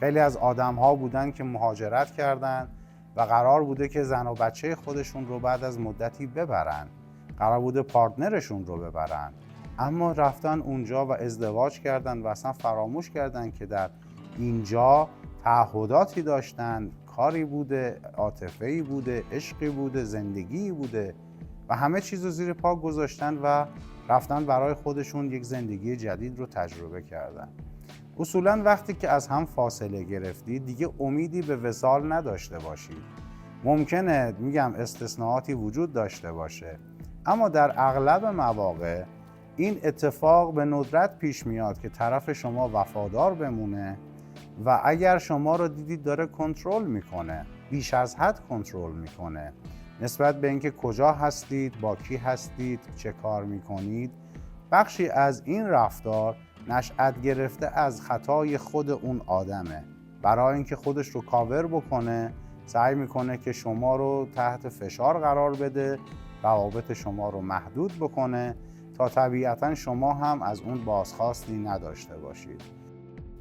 خیلی از آدم‌ها بودن که مهاجرت کردن و قرار بوده که زن و بچه خودشون رو بعد از مدتی ببرن، قرار بوده پارتنرشون رو ببرن، اما رفتن اونجا و ازدواج کردن و اصلا فراموش کردن که در اینجا تعهداتی داشتن، کاری بوده، عاطفه‌ای بوده، عشقی بوده، زندگی بوده و همه چیز رو زیر پا گذاشتن و رفتن برای خودشون یک زندگی جدید رو تجربه کردن. اصولاً وقتی که از هم فاصله گرفتید دیگه امیدی به وصال نداشته باشید. ممکنه میگم استثناءاتی وجود داشته باشه، اما در اغلب مواقع این اتفاق به ندرت پیش میاد که طرف شما وفادار بمونه و اگر شما رو دیدید داره کنترل میکنه، بیش از حد کنترل میکنه نسبت به اینکه کجا هستید، با کی هستید، چه کار میکنید، بخشی از این رفتار نشأت گرفته از خطای خود اون آدمه. برای اینکه خودش رو کاور بکنه سعی میکنه که شما رو تحت فشار قرار بده، روابط شما رو محدود بکنه تا طبیعتاً شما هم از اون بازخواستی نداشته باشید.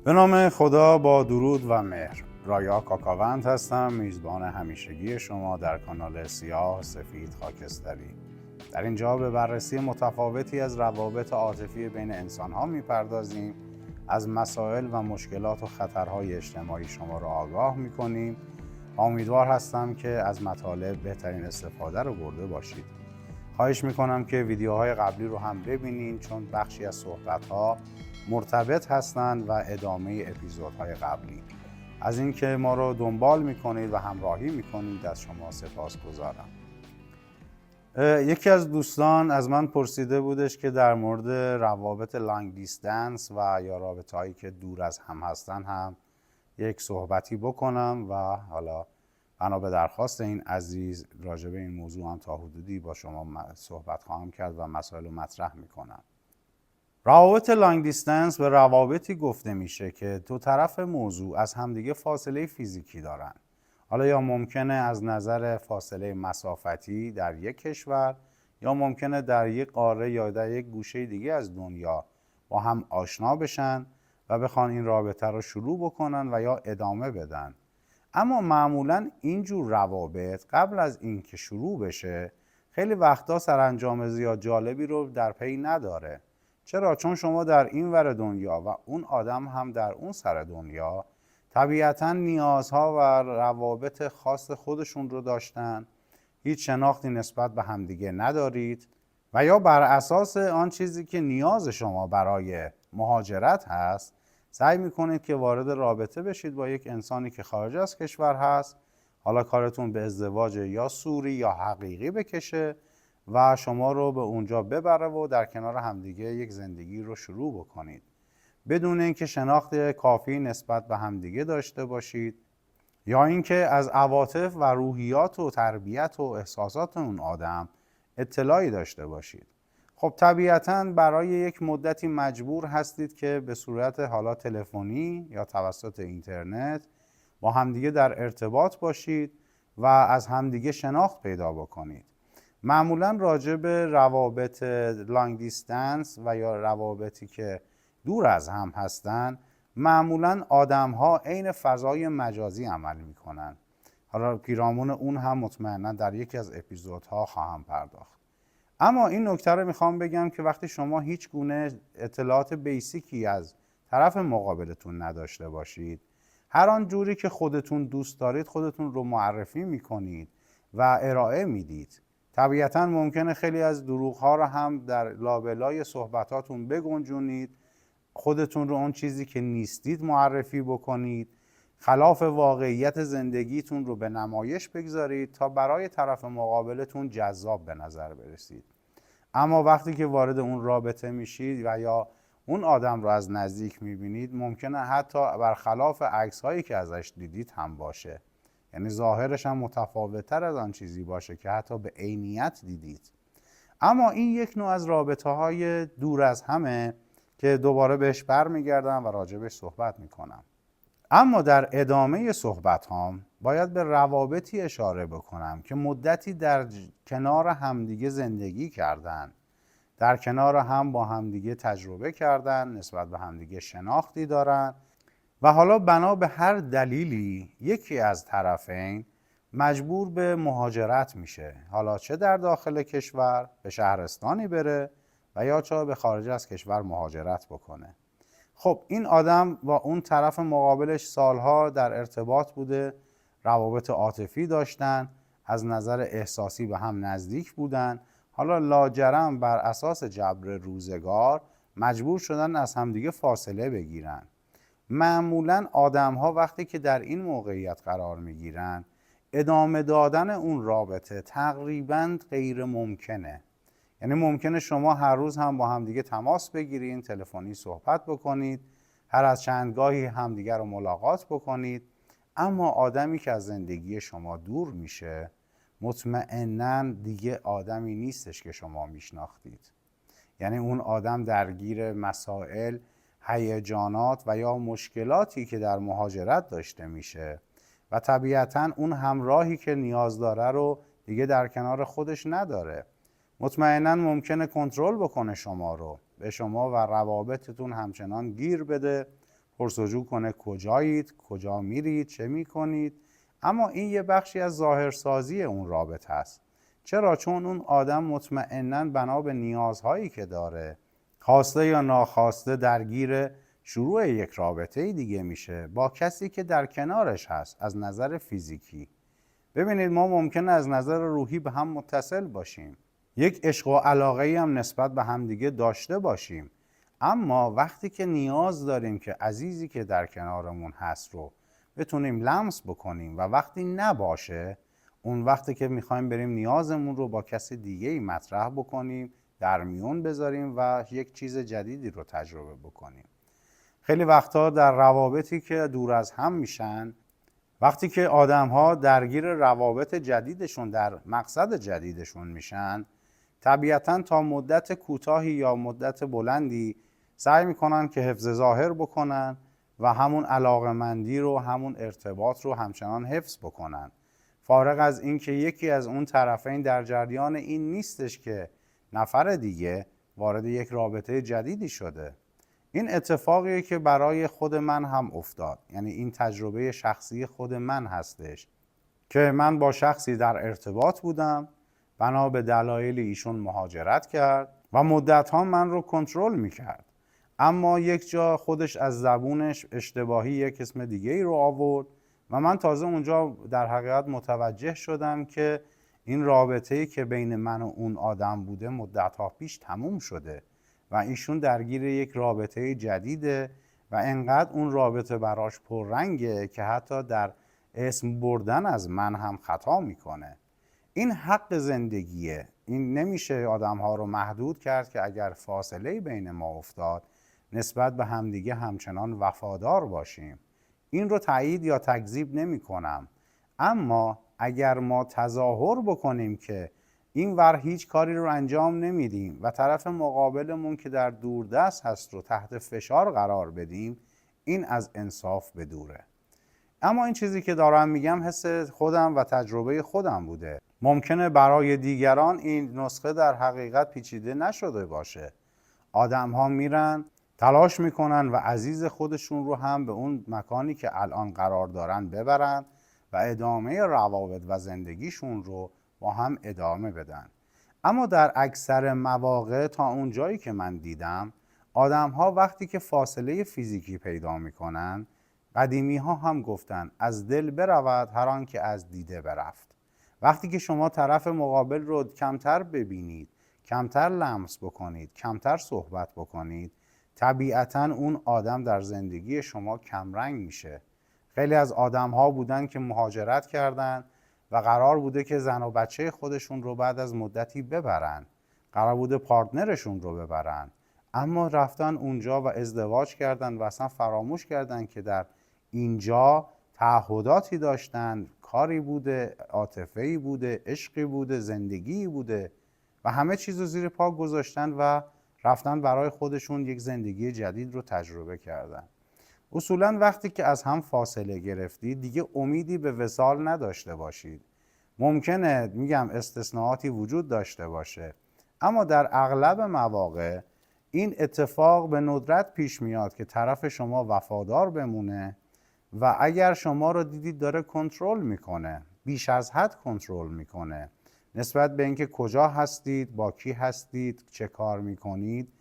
به نام خدا، با درود و مهر. رایا کاکاوند هستم، میزبان همیشگی شما در کانال سیاه سفید خاکستری. در اینجا به بررسی متفاوتی از روابط عاطفی بین انسان‌ها میپردازیم، از مسائل و مشکلات و خطرهای اجتماعی شما را آگاه میکنیم. امیدوار هستم که از مطالب بهترین استفاده رو برده باشید. خواهش میکنم که ویدیوهای قبلی رو هم ببینید، چون بخشی از صحبت‌ها مرتبط هستند و ادامه اپیزودهای قبلی. از اینکه ما رو دنبال میکنید و همراهی میکنید از شما سپاسگزارم. یکی از دوستان از من پرسیده بودش که در مورد روابط لانگ دیستنس و یا رابطه هایی که دور از هم هستن هم یک صحبتی بکنم و حالا بنا به درخواست این عزیز راجع به این موضوع هم تا حدودی با شما صحبت خواهم کرد و مسائل رو مطرح میکنم. روابط لانگ دیستنس به روابطی گفته میشه که دو طرف موضوع از همدیگه فاصله فیزیکی دارن. حالا یا ممکنه از نظر فاصله مسافتی در یک کشور یا ممکنه در یک قاره یا در یک گوشه دیگه از دنیا با هم آشنا بشن و بخوان این رابطه رو شروع بکنن و یا ادامه بدن. اما معمولاً اینجور روابط قبل از اینکه شروع بشه خیلی وقتا سرانجام زیاد جالبی رو در پی نداره. چرا؟ چون شما در این ور دنیا و اون آدم هم در اون سر دنیا طبیعتاً نیازها و روابط خاص خودشون رو داشتن، هیچ شناختی نسبت به همدیگه ندارید و یا بر اساس آن چیزی که نیاز شما برای مهاجرت هست سعی میکنید که وارد رابطه بشید با یک انسانی که خارج از کشور هست، حالا کارتون به ازدواج یا صوری یا حقیقی بکشه و شما رو به اونجا ببره و در کنار همدیگه یک زندگی رو شروع بکنید بدون اینکه شناخت کافی نسبت به همدیگه داشته باشید یا اینکه از عواطف و روحیات و تربیت و احساسات اون آدم اطلاعی داشته باشید. خب طبیعتاً برای یک مدتی مجبور هستید که به صورت حالا تلفنی یا توسط اینترنت با همدیگه در ارتباط باشید و از همدیگه شناخت پیدا بکنید. معمولاً راجع به روابط لانگ دیستنس و یا روابطی که دور از هم هستن معمولاً آدم‌ها عین فضای مجازی عمل می‌کنن. حالا پیرامون اون هم مطمئناً در یکی از اپیزودها خواهم پرداخت. اما این نکته رو میخوام بگم که وقتی شما هیچ گونه اطلاعات بیسیکی از طرف مقابلتون نداشته باشید، هر آن جوری که خودتون دوست دارید خودتون رو معرفی میکنید و ارائه میدید. طبیعتاً ممکنه خیلی از دروغ‌ها رو هم در لابلای صحبتاتون بگنجونید، خودتون رو اون چیزی که نیستید معرفی بکنید، خلاف واقعیت زندگیتون رو به نمایش بگذارید تا برای طرف مقابلتون جذاب به نظر برسید. اما وقتی که وارد اون رابطه میشید و یا اون آدم رو از نزدیک میبینید ممکنه حتی برخلاف عکس‌هایی که ازش دیدید هم باشه، یعنی ظاهرش هم متفاوت‌تر از آن چیزی باشه که حتی به عینیت دیدید. اما این یک نوع از رابطه‌های دور از همه که دوباره بهش برمیگردم و راجبش صحبت میکنم. اما در ادامه صحبت هام باید به روابطی اشاره بکنم که مدتی در کنار همدیگه زندگی کردن، در کنار هم با همدیگه تجربه کردن، نسبت به همدیگه شناختی دارن و حالا بنا به هر دلیلی یکی از طرفین مجبور به مهاجرت میشه، حالا چه در داخل کشور به شهرستانی بره و یا چه به خارج از کشور مهاجرت بکنه. خب این آدم با اون طرف مقابلش سالها در ارتباط بوده، روابط عاطفی داشتن، از نظر احساسی به هم نزدیک بودن، حالا لاجرم بر اساس جبر روزگار مجبور شدن از همدیگه فاصله بگیرن. معمولاً آدم‌ها وقتی که در این موقعیت قرار می‌گیرن ادامه دادن اون رابطه تقریباً غیر ممکنه. یعنی ممکنه شما هر روز هم با همدیگه تماس بگیرین، تلفنی صحبت بکنید، هر از چندگاهی همدیگه رو ملاقات بکنید، اما آدمی که از زندگی شما دور میشه مطمئناً دیگه آدمی نیستش که شما میشناختید. یعنی اون آدم درگیر مسائل، هیجانات و یا مشکلاتی که در مهاجرت داشته میشه و طبیعتاً اون همراهی که نیاز داره رو دیگه در کنار خودش نداره. مطمئناً ممکنه کنترل بکنه شما رو، به شما و روابطتون همچنان گیر بده، پرسجو کنه کجایید، کجا میرید، چه میکنید، اما این یه بخشی از ظاهرسازی اون رابطه است. چرا؟ چون اون آدم مطمئناً بنا به نیازهایی که داره، خواسته یا ناخواسته درگیر شروع یک رابطه دیگه میشه با کسی که در کنارش هست از نظر فیزیکی. ببینید ما ممکنه از نظر روحی به هم متصل باشیم، یک عشق و علاقه‌ای هم نسبت به همدیگه داشته باشیم، اما وقتی که نیاز داریم که عزیزی که در کنارمون هست رو بتونیم لمس بکنیم و وقتی نباشه، اون وقتی که میخوایم بریم نیازمون رو با کسی دیگه‌ای مطرح بکنیم، در میون بذاریم و یک چیز جدیدی رو تجربه بکنیم. خیلی وقتا در روابطی که دور از هم میشن، وقتی که آدم‌ها درگیر روابط جدیدشون در مقصد جدیدشون میشن، طبیعتاً تا مدت کوتاهی یا مدت بلندی سعی میکنن که حفظ ظاهر بکنن و همون علاقمندی رو، همون ارتباط رو همچنان حفظ بکنن، فارغ از اینکه یکی از اون طرفین در جریان این نیستش که نفر دیگه وارد یک رابطه جدیدی شده. این اتفاقیه که برای خود من هم افتاد، یعنی این تجربه شخصی خود من هستش که من با شخصی در ارتباط بودم، بنا به دلایل ایشون مهاجرت کرد و مدت‌ها من رو کنترل میکرد، اما یک جا خودش از زبونش اشتباهی یک اسم دیگه ای رو آورد و من تازه اونجا در حقیقت متوجه شدم که این رابطه‌ای که بین من و اون آدم بوده مدت‌ها پیش تموم شده و ایشون درگیر یک رابطه جدیده و انقدر اون رابطه براش پررنگه که حتی در اسم بردن از من هم خطا میکنه. این حق زندگیه، این نمیشه آدم‌ها رو محدود کرد که اگر فاصله بین ما افتاد نسبت به همدیگه همچنان وفادار باشیم. این رو تایید یا تکذیب نمی کنم، اما اگر ما تظاهر بکنیم که این ور هیچ کاری رو انجام نمیدیم و طرف مقابلمون که در دوردست هست رو تحت فشار قرار بدیم، این از انصاف به دوره. اما این چیزی که دارم میگم حس خودم و تجربه خودم بوده. ممکنه برای دیگران این نسخه در حقیقت پیچیده نشده باشه. آدم ها میرن تلاش میکنن و عزیز خودشون رو هم به اون مکانی که الان قرار دارن ببرن و ادامه روابط و زندگیشون رو با هم ادامه بدن. اما در اکثر مواقع تا اون جایی که من دیدم، آدم ها وقتی که فاصله فیزیکی پیدا میکنن، قدیمی ها هم گفتن از دل برود هر آن که از دیده برفت. وقتی که شما طرف مقابل رو کمتر ببینید، کمتر لمس بکنید، کمتر صحبت بکنید، طبیعتاً اون آدم در زندگی شما کمرنگ میشه. خیلی از آدم ها بودن که مهاجرت کردن و قرار بوده که زن و بچه خودشون رو بعد از مدتی ببرن، قرار بوده پارتنرشون رو ببرن، اما رفتن اونجا و ازدواج کردن و اصلا فراموش کردن که در اینجا تعهداتی داشتن، کاری بوده، عاطفه‌ای بوده، عشقی بوده، زندگی بوده و همه چیز رو زیر پا گذاشتن و رفتن برای خودشون یک زندگی جدید رو تجربه کردن. اصولاً وقتی که از هم فاصله گرفتید دیگه امیدی به وصال نداشته باشید. ممکنه میگم استثناءاتی وجود داشته باشه، اما در اغلب مواقع این اتفاق به ندرت پیش میاد که طرف شما وفادار بمونه و اگر شما رو دیدید داره کنترل میکنه، بیش از حد کنترل میکنه نسبت به اینکه کجا هستید، با کی هستید، چه کار میکنید،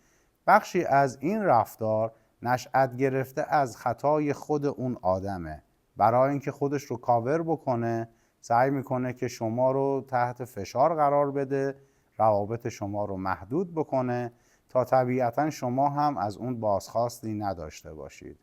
بخشی از این رفتار نشأت گرفته از خطای خود اون آدمه. برای اینکه خودش رو کاور بکنه سعی میکنه که شما رو تحت فشار قرار بده، روابط شما رو محدود بکنه تا طبیعتا شما هم از اون بازخواستی نداشته باشید.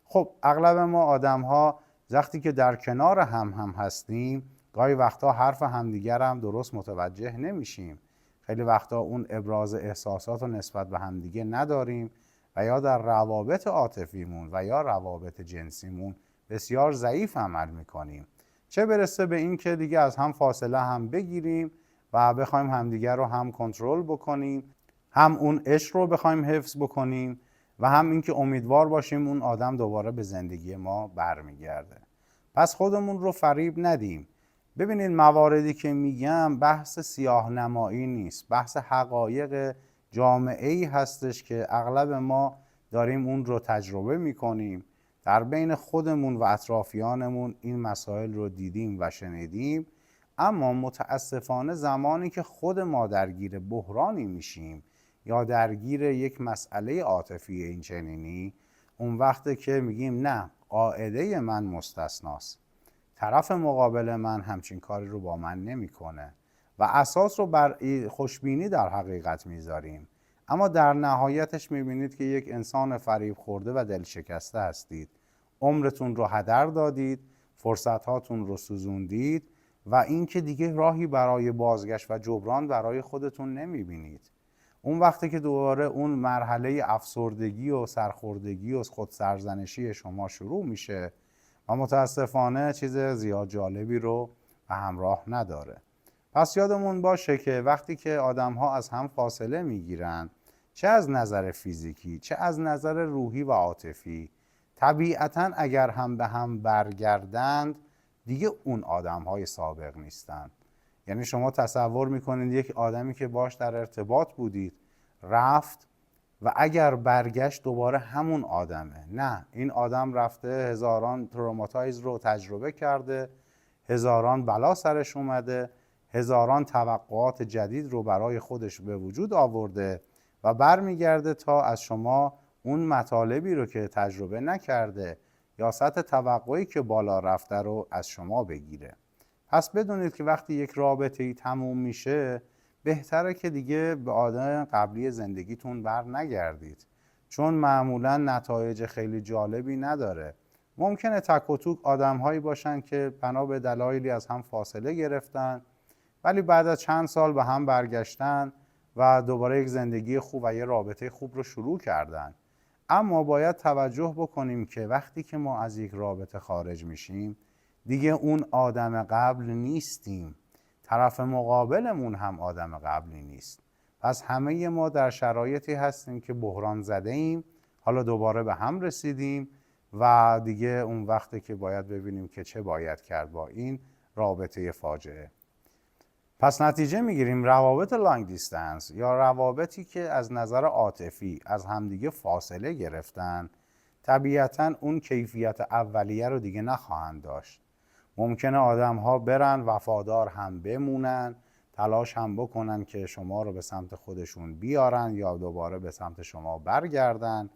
خب اغلب ما آدم ها وقتی که در کنار هم هستیم گاهی وقتا حرف همدیگر هم درست متوجه نمیشیم. خیلی وقتا اون ابراز احساسات رو نسبت به همدیگه نداریم و یا در روابط عاطفیمون و یا روابط جنسیمون بسیار ضعیف عمل میکنیم. چه برسه به این که دیگه از هم فاصله هم بگیریم و بخوایم همدیگر رو هم کنترل بکنیم، هم اون عشق رو بخوایم حفظ بکنیم و هم اینکه امیدوار باشیم اون آدم دوباره به زندگی ما برمیگرده. پس خودمون رو فریب ندیم. ببینید مواردی که میگم بحث سیاه نمایی نیست، بحث حقایق جامعه‌ای هستش که اغلب ما داریم اون رو تجربه میکنیم. در بین خودمون و اطرافیانمون این مسائل رو دیدیم و شنیدیم، اما متاسفانه زمانی که خود ما درگیر بحرانی میشیم یا درگیر یک مسئله عاطفی این چنینی، اون وقته که میگیم نه، قاعده من مستثناست، طرف مقابل من همچین کاری رو با من نمیکنه و اساس رو بر خوشبینی در حقیقت میذاریم، اما در نهایتش میبینید که یک انسان فریب خورده و دل شکسته هستید. عمرتون رو هدر دادید، فرصتاتون رو سوزوندید و اینکه دیگه راهی برای بازگشت و جبران برای خودتون نمیبینید. اون وقتی که دوباره اون مرحله افسردگی و سرخوردگی و خودسرزنشی شما شروع میشه و متاسفانه چیز زیاد جالبی رو به همراه نداره. پس یادمون باشه که وقتی که آدم‌ها از هم فاصله میگیرن، چه از نظر فیزیکی چه از نظر روحی و عاطفی، طبیعتاً اگر هم به هم برگردند دیگه اون آدم‌های سابق نیستن. یعنی شما تصور میکنید یک آدمی که باش در ارتباط بودید رفت و اگر برگشت دوباره همون آدمه. نه، این آدم رفته هزاران تروماتایز رو تجربه کرده، هزاران بلا سرش اومده، هزاران توقعات جدید رو برای خودش به وجود آورده و برمیگرده تا از شما اون مطالبی رو که تجربه نکرده یا سطح توقعی که بالا رفته رو از شما بگیره. پس بدونید که وقتی یک رابطه‌ای تموم میشه بهتره که دیگه به آدم قبلی زندگیتون بر نگردید، چون معمولا نتایج خیلی جالبی نداره. ممکنه تک و توک آدم‌هایی باشن که بنا به دلایلی از هم فاصله گرفتن ولی بعد از چند سال به هم برگشتن و دوباره یک زندگی خوب و یه رابطه خوب رو شروع کردن. اما باید توجه بکنیم که وقتی که ما از یک رابطه خارج میشیم دیگه اون آدم قبل نیستیم، طرف مقابلمون هم آدم قبلی نیست. پس همه ما در شرایطی هستیم که بحران زده ایم، حالا دوباره به هم رسیدیم و دیگه اون وقته که باید ببینیم که چه باید کرد با این رابطه فاجعه. پس نتیجه میگیریم روابط لانگ دیستنس یا روابطی که از نظر عاطفی از همدیگه فاصله گرفتن طبیعتاً اون کیفیت اولیه رو دیگه نخواهند داشت. ممکنه آدم ها برن وفادار هم بمونن، تلاش هم بکنن که شما رو به سمت خودشون بیارن یا دوباره به سمت شما برگردن،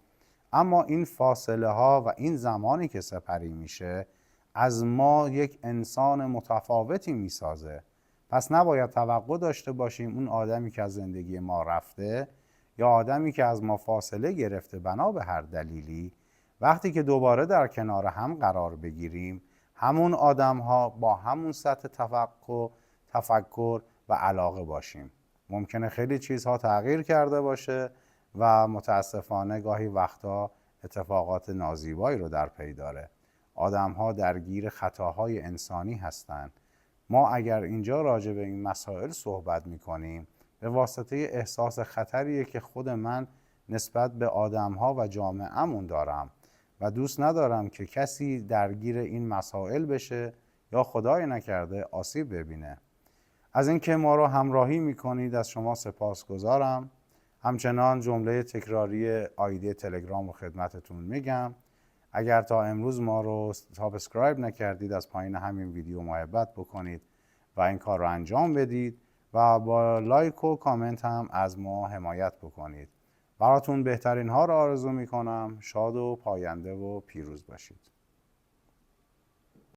اما این فاصله ها و این زمانی که سپری میشه از ما یک انسان متفاوتی میسازه. پس نباید توقع داشته باشیم اون آدمی که از زندگی ما رفته یا آدمی که از ما فاصله گرفته بنا به هر دلیلی وقتی که دوباره در کنار هم قرار بگیریم همون آدم ها با همون سطح تفکر و علاقه باشیم. ممکنه خیلی چیزها تغییر کرده باشه و متاسفانه گاهی وقتا اتفاقات نازیبایی رو در پی داره. آدم ها درگیر خطاهای انسانی هستند. ما اگر اینجا راجع به این مسائل صحبت میکنیم به واسطه احساس خطریه که خود من نسبت به آدم ها و جامعه‌مون دارم و دوست ندارم که کسی درگیر این مسائل بشه یا خدای نکرده آسیب ببینه. از اینکه ما رو همراهی میکنید از شما سپاسگزارم. همچنان جمله تکراری آیدی تلگرام رو خدمتتون میگم. اگر تا امروز ما رو سابسکرایب نکردید، از پایین همین ویدیو محبت بکنید و این کار رو انجام بدید و با لایک و کامنت هم از ما حمایت بکنید. براتون بهترین ها رو آرزو میکنم. شاد و پاینده و پیروز باشید.